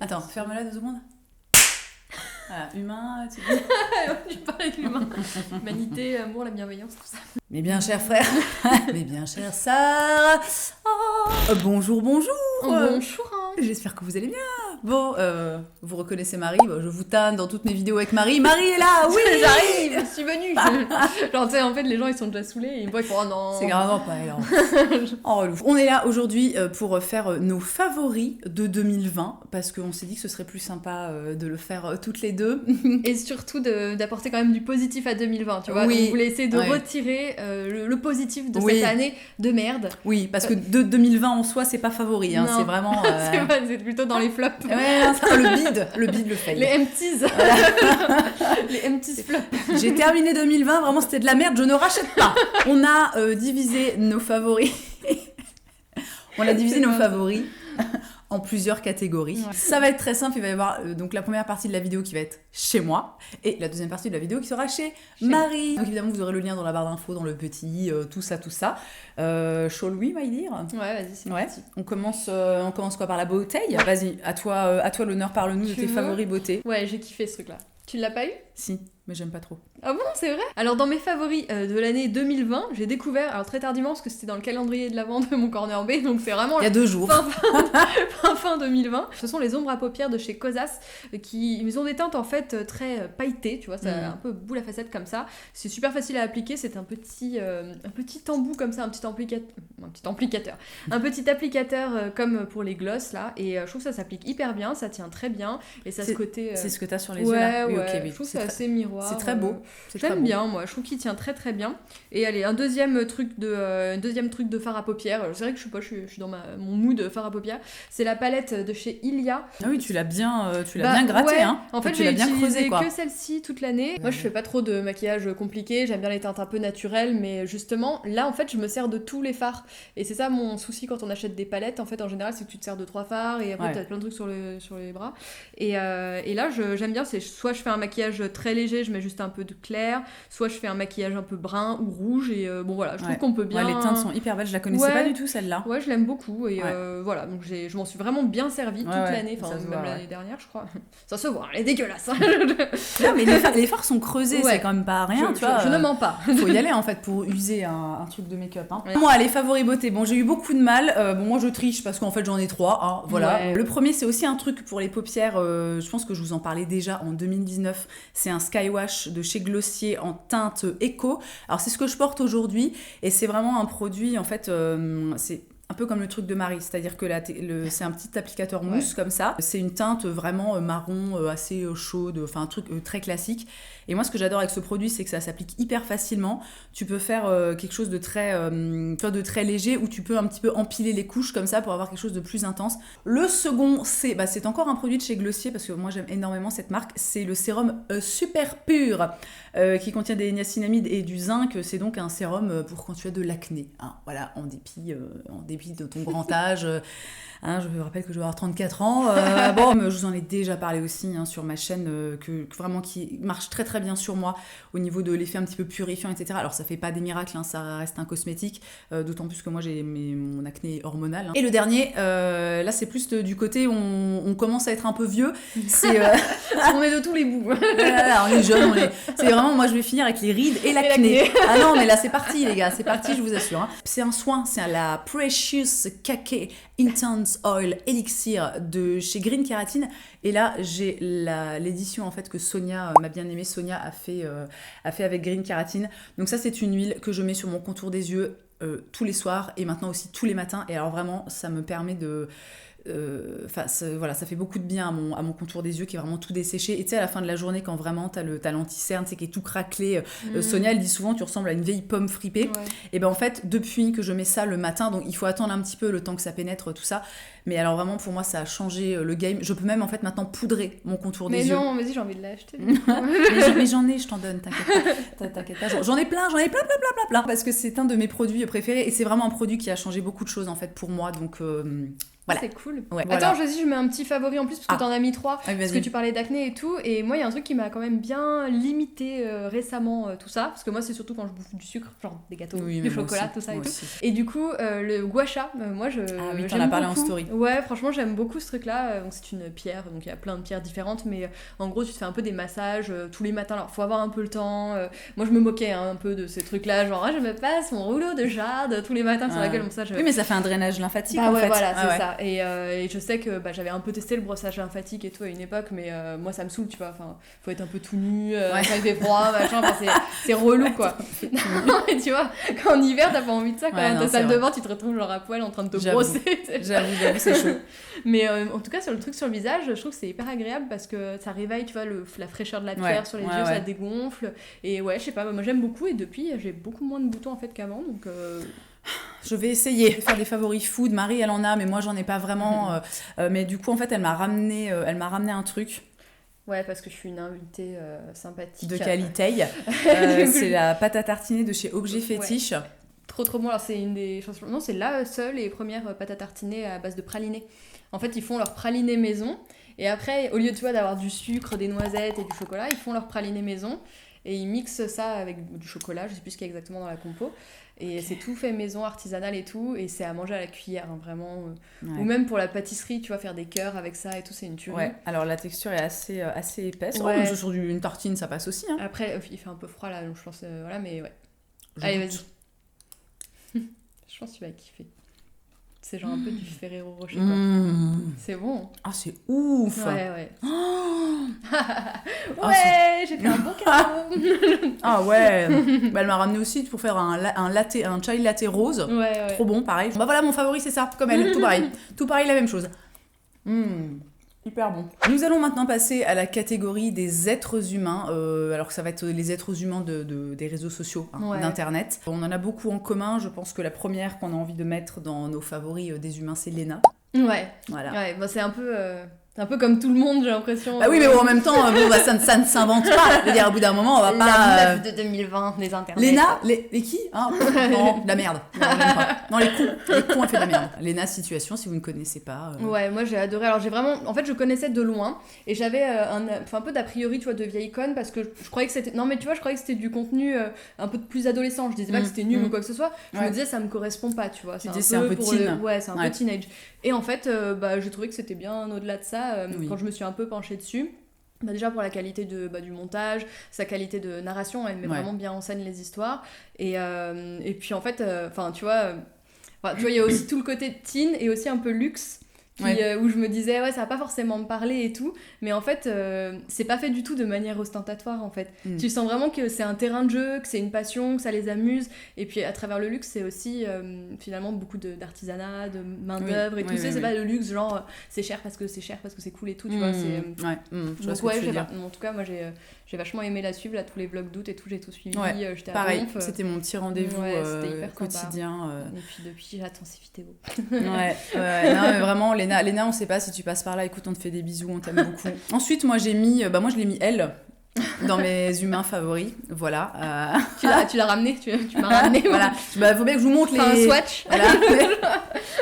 Attends, ferme-la 2 secondes. Voilà, humain, tu dis. Je parlais de l'humain. Humanité, amour, la bienveillance, tout ça. Mes bien chers frères, mes bien chères sœurs. Bonjour. Bonjour. J'espère que vous allez bien. Bon, vous reconnaissez Marie, je vous tanne dans toutes mes vidéos avec Marie. Marie est là, oui. J'arrive, je suis venue. Genre, tu sais, en fait, les gens, ils sont déjà saoulés et ils me voient, ils font, oh non. C'est grave pas alors. En relou. On est là aujourd'hui pour faire nos favoris de 2020 parce qu'on s'est dit que ce serait plus sympa de le faire toutes les deux. Et surtout d'apporter quand même du positif à 2020, tu vois. Oui. Donc, on voulait essayer de retirer le positif de cette année de merde. Oui, parce que 2020 en soi, c'est pas favori, hein, c'est vraiment... c'est plutôt dans les flops. Ouais, c'est le bide, le fail. Les empties. Voilà. Les empties flops. J'ai terminé 2020, vraiment c'était de la merde, je ne rachète pas. On a divisé nos favoris. En plusieurs catégories. Ouais. Ça va être très simple, il va y avoir donc la première partie de la vidéo qui va être chez moi et la deuxième partie de la vidéo qui sera chez Marie. Donc évidemment vous aurez le lien dans la barre d'infos, dans le petit, tout ça. Shall we, my dear? Ouais, vas-y, c'est parti. On commence quoi, par la bouteille? Vas-y, à toi l'honneur, parle-nous de tes favoris beauté. Ouais, j'ai kiffé ce truc-là. Tu l'as pas eu? Si, mais j'aime pas trop. Ah bon, c'est vrai? Alors dans mes favoris de l'année 2020, j'ai découvert, alors très tardivement parce que c'était dans le calendrier de l'avant de mon corner B, donc c'est vraiment... Il y a 2 jours. Fin 2020. Ce sont les ombres à paupières de chez Cosas, ils ont des teintes en fait très pailletées, tu vois, ça a un peu boule à facettes comme ça. C'est super facile à appliquer, c'est un petit embout comme ça, un petit applicateur comme pour les glosses là, et je trouve que ça s'applique hyper bien, ça tient très bien, et ça ce côté... C'est ce que t'as sur les yeux là? Oui, okay, je trouve que c'est assez miroir. C'est très beau. J'aime bien, moi. Je trouve qu'il tient très très bien. Et allez, un deuxième truc de fard à paupières. C'est vrai que je suis dans mon mood fard à paupières. C'est la palette de chez Ilia. Ah oui, tu l'as bien gratté, ouais. hein. En fait, j'ai utilisé que celle-ci toute l'année. Moi, je fais pas trop de maquillage compliqué. J'aime bien les teintes un peu naturelles, mais justement, là, en fait, je me sers de tous les fards. Et c'est ça mon souci quand on achète des palettes. En fait, en général, c'est que tu te sers de 3 fards et après, t'as plein de trucs sur les bras. Et là, j'aime bien. C'est soit je fais un maquillage très léger, je mets juste un peu de clair, soit je fais un maquillage un peu brun ou rouge, et bon voilà, je trouve qu'on peut bien... Ouais, les teintes sont hyper belles, je la connaissais pas du tout celle-là. Ouais, je l'aime beaucoup, et voilà, donc je m'en suis vraiment bien servie toute l'année, enfin même l'année dernière je crois. Ça se voit, elle est dégueulasse. Non mais les fards sont creusés, c'est quand même pas rien, tu vois. Je ne mens pas. Faut y aller en fait pour user un truc de make-up. Hein. Ouais. Moi, les favoris beauté, bon j'ai eu beaucoup de mal, bon moi je triche parce qu'en fait j'en ai 3, hein, voilà. Ouais. Le premier c'est aussi un truc pour les paupières, je pense que je vous en parlais déjà en 2019, c'est un Skywash de chez Glossier en teinte éco. Alors c'est ce que je porte aujourd'hui et c'est vraiment un produit en fait, c'est un peu comme le truc de Marie, c'est-à-dire que c'est un petit applicateur mousse comme ça. C'est une teinte vraiment marron, assez chaude, enfin un truc très classique. Et moi, ce que j'adore avec ce produit, c'est que ça s'applique hyper facilement. Tu peux faire quelque chose de très léger où tu peux un petit peu empiler les couches comme ça pour avoir quelque chose de plus intense. Le second, c'est encore un produit de chez Glossier parce que moi, j'aime énormément cette marque. C'est le sérum Super Pur qui contient des niacinamides et du zinc. C'est donc un sérum pour quand tu as de l'acné. Hein, voilà, en dépit de ton grand âge. Hein, je vous rappelle que je vais avoir 34 ans. Je vous en ai déjà parlé aussi sur ma chaîne, vraiment qui marche très très bien sur moi au niveau de l'effet un petit peu purifiant, etc. Alors ça fait pas des miracles, ça reste un cosmétique, d'autant plus que moi j'ai mon acné hormonal. Et le dernier, là c'est plus du côté où on commence à être un peu vieux. C'est on est de tous les bouts. Voilà, on est jeunes, c'est vraiment, moi je vais finir avec les rides et l'acné. Ah non mais là c'est parti les gars, c'est parti, je vous assure. Hein. C'est un soin, c'est la Precious Cake Intense Oil Elixir de chez Green Kératine. Et là, j'ai l'édition en fait que Sonia, ma bien-aimée Sonia, a fait avec Green Kératine. Donc ça, c'est une huile que je mets sur mon contour des yeux tous les soirs et maintenant aussi tous les matins. Et alors vraiment, ça me permet de... ça fait beaucoup de bien à mon contour des yeux qui est vraiment tout desséché. Et tu sais, à la fin de la journée, quand vraiment t'as l'anti-cerne, qui est tout craquelé, Sonia elle dit souvent tu ressembles à une vieille pomme fripée. Et ben en fait, depuis que je mets ça le matin, donc il faut attendre un petit peu le temps que ça pénètre tout ça, mais alors vraiment pour moi ça a changé le game. Je peux même en fait maintenant poudrer mon contour des yeux. Mais non, vas-y, j'ai envie de l'acheter. mais j'en ai, je t'en donne, t'inquiète pas. J'en ai plein, parce que c'est un de mes produits préférés et c'est vraiment un produit qui a changé beaucoup de choses en fait pour moi, donc Voilà. C'est cool. Ouais, Attends, je mets un petit favori en plus parce que t'en as mis 3. Parce que tu parlais d'acné et tout. Et moi, il y a un truc qui m'a quand même bien limité récemment tout ça. Parce que moi, c'est surtout quand je bouffe du sucre, genre des gâteaux, du chocolat, tout ça et tout. Et du coup, le gua sha, moi, t'en as parlé en story. Ouais, franchement, j'aime beaucoup ce truc-là. Donc, c'est une pierre, donc il y a plein de pierres différentes. Mais en gros, tu te fais un peu des massages tous les matins. Alors, faut avoir un peu le temps. Moi, je me moquais un peu de ces trucs-là. Genre, je me passe mon rouleau de jade tous les matins sur la gueule. Comme ça, Oui, mais ça fait un drainage lymphatique en fait. Voilà, c'est ça. Et je sais que j'avais un peu testé le brossage lymphatique et tout à une époque, mais moi ça me saoule, tu vois. Enfin, faut être un peu tout nu, quand il fait froid, machin. Enfin, c'est relou, quoi. Et tu vois, quand en hiver, t'as pas envie de ça. Quand dans ta salle de bain, tu te retrouves genre à poil en train de te brosser. J'avoue, c'est chaud. Mais en tout cas, sur le truc sur le visage, je trouve que c'est hyper agréable parce que ça réveille, tu vois, la fraîcheur de la pierre sur les yeux, ça dégonfle. Et ouais, je sais pas, moi j'aime beaucoup. Et depuis, j'ai beaucoup moins de boutons en fait qu'avant, donc. Je vais essayer de faire des favoris food. Marie, elle en a, mais moi, j'en ai pas vraiment. Mais du coup, en fait, elle m'a ramené un truc. Ouais, parce que je suis une invitée sympathique. De qualité. C'est la pâte à tartiner de chez Objet Fétiche. Ouais. Trop bon. Alors, c'est une des chansons. Non, c'est la seule et première pâte à tartiner à base de praliné. En fait, ils font leur praliné maison. Et après, au lieu, tu vois, d'avoir du sucre, des noisettes et du chocolat, ils font leur praliné maison. Et ils mixent ça avec du chocolat, je sais plus ce qu'il y a exactement dans la compo. Et c'est tout fait maison, artisanal et tout. Et c'est à manger à la cuillère, hein, vraiment. Ou même pour la pâtisserie, tu vois, faire des cœurs avec ça et tout, c'est une tuerie. Ouais, alors la texture est assez épaisse. Ouais. Sur une tartine, ça passe aussi. Hein. Après, il fait un peu froid là, donc je pense, voilà, mais ouais. Allez, vas-y. Je pense que tu vas kiffer. C'est genre un peu du Ferrero Rocher, quoi. C'est bon. Ah, c'est ouf. Ouais. Ouais, j'ai fait un bon cadeau. Ah ouais. Elle m'a ramené aussi pour faire un latte, un chai latte rose. Ouais. Trop bon, pareil. Bah voilà, mon favori, c'est ça, comme elle, tout pareil. Tout pareil, la même chose. Hyper bon. Nous allons maintenant passer à la catégorie des êtres humains, alors que ça va être les êtres humains des réseaux sociaux, d'internet. On en a beaucoup en commun, je pense que la première qu'on a envie de mettre dans nos favoris des humains, c'est Léna. Ouais. Voilà. Ouais, c'est un peu comme tout le monde, j'ai l'impression. Ah oui, mais bon, en même temps, ça ne s'invente pas. Je veux dire, au bout d'un moment, on va pas... La meuf de 2020, les internets. Léna, les qui Non, de la merde. Non, les cons, elle fait de la merde. Léna Situation, si vous ne connaissez pas. Ouais, moi j'ai adoré. Alors j'ai vraiment... En fait, je connaissais de loin. Et j'avais un peu d'a priori, tu vois, de vieille conne, parce que je croyais que c'était... Non, mais tu vois, je croyais que c'était du contenu un peu plus adolescent. Je disais pas que c'était nul ou quoi que ce soit. Je me disais, ça me correspond pas, tu vois. C'est un peu teen. Ouais, c'est un peu teenage. Et en fait, j'ai trouvé que c'était bien au-delà de ça. Quand je me suis un peu penchée dessus, déjà pour la qualité du montage, sa qualité de narration, elle met vraiment bien en scène les histoires. Et puis en fait, tu vois, il y a aussi tout le côté teen et aussi un peu luxe. Où je me disais ça va pas forcément me parler et tout, mais en fait c'est pas fait du tout de manière ostentatoire en fait. Tu sens vraiment que c'est un terrain de jeu, que c'est une passion, que ça les amuse, et puis à travers le luxe c'est aussi finalement beaucoup d'artisanat, de main d'œuvre et tout. C'est pas le luxe genre c'est cher parce que c'est cool et tout, tu vois. Donc en tout cas moi j'ai vachement aimé la suivre, là tous les vlogs d'août et tout, j'ai tout suivi. J'étais pareil, à Donf, c'était mon petit rendez-vous quotidien. Et puis depuis j'attends ces vidéos. Non mais vraiment Léna, on sait pas si tu passes par là, écoute, on te fait des bisous, on t'aime beaucoup. Ensuite, moi je l'ai mis elle dans mes humains favoris, voilà. Tu l'as ramené, tu m'as ramené. Voilà, faut bien que je vous montre un swatch. Voilà.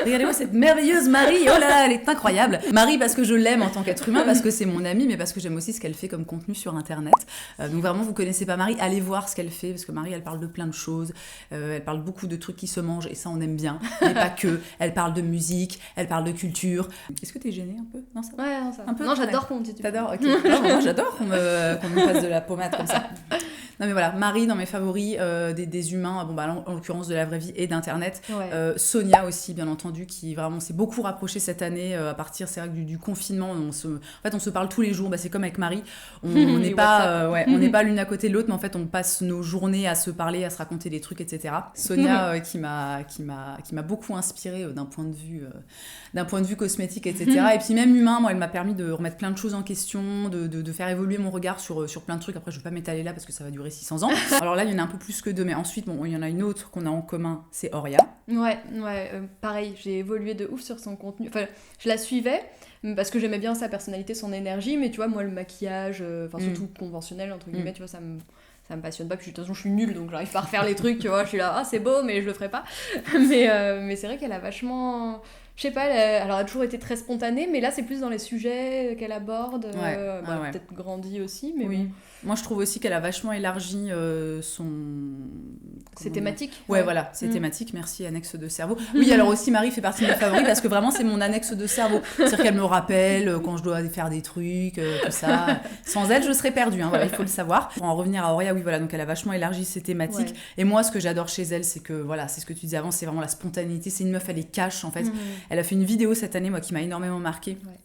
Regardez-moi cette merveilleuse Marie, oh là là, elle est incroyable. Marie parce que je l'aime en tant qu'être humain, parce que c'est mon amie, mais parce que j'aime aussi ce qu'elle fait comme contenu sur internet. Donc vraiment, vous connaissez pas Marie, allez voir ce qu'elle fait, parce que Marie, elle parle de plein de choses, elle parle beaucoup de trucs qui se mangent, et ça on aime bien, mais pas que. Elle parle de musique, elle parle de culture. Est-ce que t'es gênée un peu? Non, ça va. Ouais, non, ça va. Un peu. Non, j'adore qu'on me dise. T'adores, ok. Non, moi j'adore qu'on me passe de la pommade comme ça. Non mais voilà, Marie dans mes favoris des humains, en l'occurrence de la vraie vie et d'internet. Sonia aussi, bien entendu, qui vraiment s'est beaucoup rapprochée cette année à partir, c'est vrai, du confinement. En fait, on se parle tous les jours. C'est comme avec Marie, on n'est pas, on n'est pas l'une à côté de l'autre, mais en fait, on passe nos journées à se parler, à se raconter des trucs, etc. Sonia qui m'a beaucoup inspirée d'un point de vue cosmétique, etc. Et puis même humain, moi, elle m'a permis de remettre plein de choses en question, de faire évoluer mon regard sur plein de trucs. Après, je vais pas m'étaler là parce que ça va durer 600 ans. Alors là, il y en a un peu plus que deux, mais ensuite, il y en a une autre qu'on a en commun, c'est Oria. Pareil, j'ai évolué de ouf sur son contenu. Enfin, je la suivais parce que j'aimais bien sa personnalité, son énergie, mais tu vois, moi, le maquillage, surtout conventionnel, entre guillemets, tu vois, ça me passionne pas. Puis de toute façon, je suis nulle, donc j'arrive pas à refaire les trucs, tu vois. Je suis là, c'est beau, mais je le ferai pas. Mais c'est vrai qu'elle a vachement Je sais pas, elle a toujours été très spontanée, mais là c'est plus dans les sujets qu'elle aborde. Peut-être grandi aussi, mais oui. Moi je trouve aussi qu'elle a vachement élargi son... Ses thématiques. Ouais, voilà, ses thématiques. Merci, annexe de cerveau. Oui, alors aussi Marie fait partie de mes favoris parce que vraiment c'est mon annexe de cerveau. C'est-à-dire qu'elle me rappelle quand je dois faire des trucs, tout ça. Sans elle, je serais perdue, hein, voilà, il faut le savoir. Pour en revenir à Auria, oui, voilà, donc elle a vachement élargi ses thématiques. Ouais. Et moi, ce que j'adore chez elle, c'est que, voilà, c'est ce que tu disais avant, c'est vraiment la spontanéité. C'est une meuf, elle est cash, en fait. Elle a fait une vidéo cette année, moi, qui m'a énormément marquée. Ouais.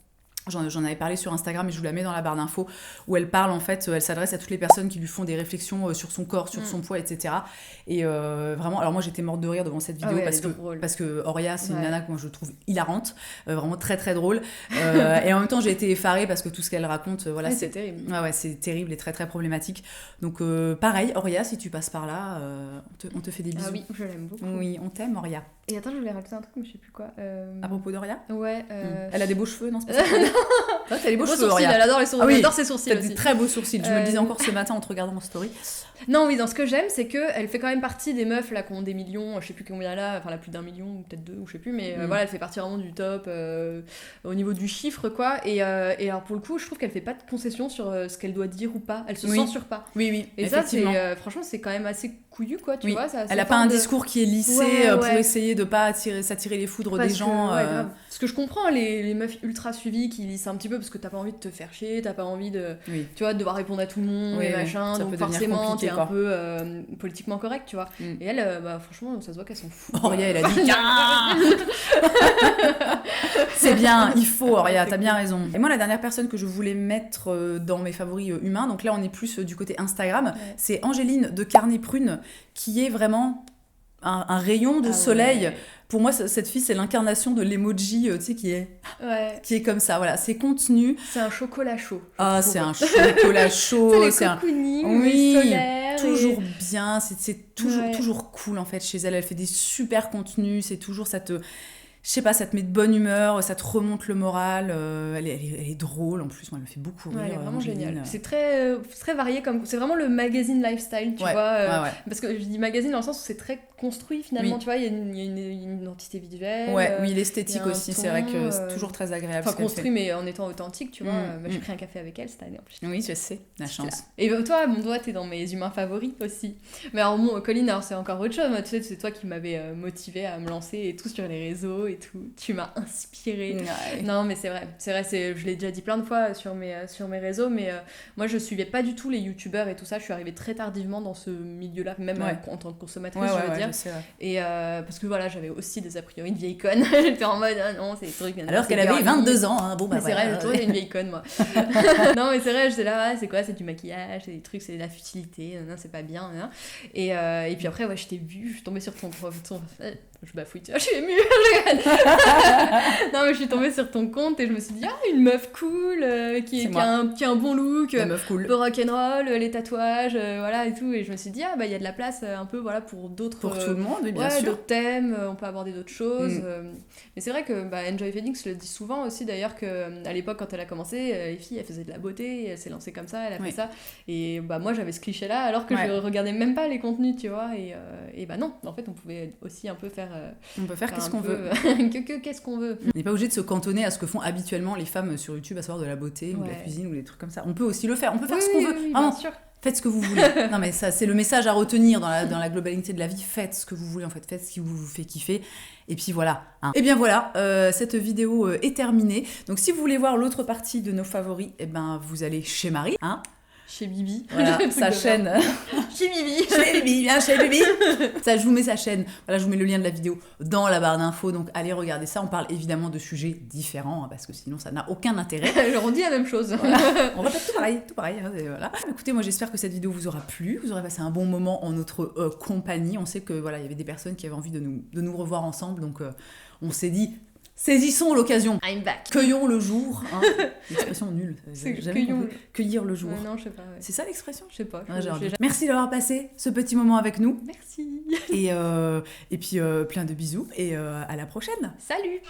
J'en avais parlé sur Instagram et je vous la mets dans la barre d'infos où elle parle en fait, elle s'adresse à toutes les personnes qui lui font des réflexions sur son corps, sur son poids, etc. Et vraiment, alors moi j'étais morte de rire devant cette vidéo parce que Auria c'est une nana que moi je trouve hilarante, vraiment très très drôle. Et en même temps j'ai été effarée parce que tout ce qu'elle raconte, voilà, c'est terrible. Ouais, c'est terrible et très très problématique. Donc pareil, Auria, si tu passes par là, on te fait des bisous. Ah oui, je l'aime beaucoup. Oui, on t'aime Auria. Et attends, je voulais rajouter un truc mais je sais plus quoi. À propos d'Auria ? Ouais. Elle a des beaux cheveux, non, c'est pas ça. Toi, t'as les beaux cheveux, sourcils, elle adore les sourcils. Elle adore ses sourcils. T'as des très beaux sourcils. Je me le disais encore ce matin en te regardant en story. Non, oui, dans ce que j'aime, c'est qu'elle fait quand même partie des meufs là qui ont des millions, je sais plus combien là, enfin, elle a plus d'1 million, ou peut-être 2, ou je sais plus, mais voilà, elle fait partie vraiment du top au niveau du chiffre, quoi. Et alors, pour le coup, je trouve qu'elle fait pas de concession sur ce qu'elle doit dire ou pas. Elle se censure pas. Oui, oui. Et ça, c'est franchement, c'est quand même assez couillu, quoi, tu vois. Ça, elle a pas un discours qui est lissé pour essayer de pas s'attirer les foudres des gens. Parce que je comprends les meufs ultra suivies qui lissent un petit peu parce que t'as pas envie de te faire chier, t'as pas envie de, tu vois, de devoir répondre à tout le monde et machin, donc forcément t'es un peu politiquement correct, tu vois. Et elle, franchement, ça se voit qu'elle s'en fout. Auria, elle a dit c'est bien, il faut, Auria, t'as bien raison. Et moi, la dernière personne que je voulais mettre dans mes favoris humains, donc là on est plus du côté Instagram, c'est Angéline de Carnet Prune, qui est vraiment un rayon de soleil. Ouais. Pour moi, cette fille, c'est l'incarnation de l'emoji, tu sais, qui est comme ça. Voilà, ses contenus. C'est un chocolat chaud. Ah, c'est un chocolat chaud. C'est un cocooning, solaire. Toujours bien. C'est toujours cool, en fait, chez elle. Elle fait des super contenus. C'est toujours, ça te... Je sais pas, ça te met de bonne humeur, ça te remonte le moral, elle est drôle en plus, moi elle me fait beaucoup rire. Elle est vraiment géniale. C'est très varié, c'est vraiment le magazine lifestyle, tu vois. Parce que je dis magazine dans le sens où c'est très construit finalement, tu vois, il y a une identité visuelle. Oui, l'esthétique aussi, c'est vrai que c'est toujours très agréable. Enfin, construit mais en étant authentique, tu vois. J'ai pris un café avec elle cette année en plus. Oui, je sais, la chance. Et toi, t'es dans mes humains favoris aussi. Mais alors, Colline, c'est encore autre chose. Moi, tu sais, c'est toi qui m'avais motivée à me lancer et tout sur les réseaux et tout. Tu m'as inspirée. Non, mais c'est vrai, je l'ai déjà dit plein de fois sur mes réseaux, mais moi je suivais pas du tout les youtubeurs et tout ça. Je suis arrivée très tardivement dans ce milieu-là, même en tant que consommatrice, je veux dire. Et parce que voilà, j'avais aussi des a priori de vieille conne. J'étais en mode non, c'est des trucs. Alors qu'elle avait 22 ans, hein. Bon bah. C'est vrai, j'ai toujours été une vieille conne, moi. Non, mais c'est vrai, j'étais là, c'est quoi, c'est du maquillage, c'est des trucs, c'est de la futilité, non, c'est pas bien. Et puis après, je t'ai vu, je suis tombée sur ton je bafouille, tu vois, je suis émue. Non, mais je suis tombée sur ton compte et je me suis dit, une meuf cool, qui a un bon look, cool. Un peu rock'n'roll, les tatouages, voilà et tout. Et je me suis dit, il y a de la place un peu voilà, pour d'autres. Pour tout le monde, bien sûr. D'autres thèmes, on peut aborder d'autres choses. Mais c'est vrai que Enjoy Phoenix le dit souvent aussi d'ailleurs qu'à l'époque, quand elle a commencé, les filles, elles faisaient de la beauté, elle s'est lancée comme ça, elle a fait ça. Et moi, j'avais ce cliché-là alors que je regardais même pas les contenus, tu vois. Et non, en fait, on pouvait aussi un peu faire. On peut faire qu'est-ce qu'on veut. Qu'est-ce qu'on veut. On n'est pas obligé de se cantonner à ce que font habituellement les femmes sur YouTube, à savoir de la beauté ou de la cuisine ou des trucs comme ça. On peut aussi le faire, on peut faire ce qu'on veut. Bien sûr. Faites ce que vous voulez. Non mais ça, c'est le message à retenir dans la globalité de la vie. Faites ce que vous voulez en fait, faites ce qui vous fait kiffer. Et puis voilà. Et bien voilà, cette vidéo est terminée. Donc si vous voulez voir l'autre partie de nos favoris, vous allez chez Marie, Chez Bibi. Voilà, sa chaîne. Chez Bibi. Chez Bibi, bien chez Bibi. Ça, je vous mets sa chaîne. Voilà, je vous mets le lien de la vidéo dans la barre d'infos. Donc, allez regarder ça. On parle évidemment de sujets différents, parce que sinon, ça n'a aucun intérêt. On dit la même chose. Voilà. On répète tout pareil. Voilà. Écoutez, moi, j'espère que cette vidéo vous aura plu. Vous aurez passé un bon moment en notre compagnie. On sait que voilà, il y avait des personnes qui avaient envie de nous revoir ensemble. Donc, on s'est dit... Saisissons l'occasion. I'm back. Cueillons le jour. L'expression nulle. Cueillir le jour. Non, je sais pas. Ouais. C'est ça l'expression ? Je sais pas. Merci d'avoir passé ce petit moment avec nous. Merci. Et puis plein de bisous et à la prochaine. Salut.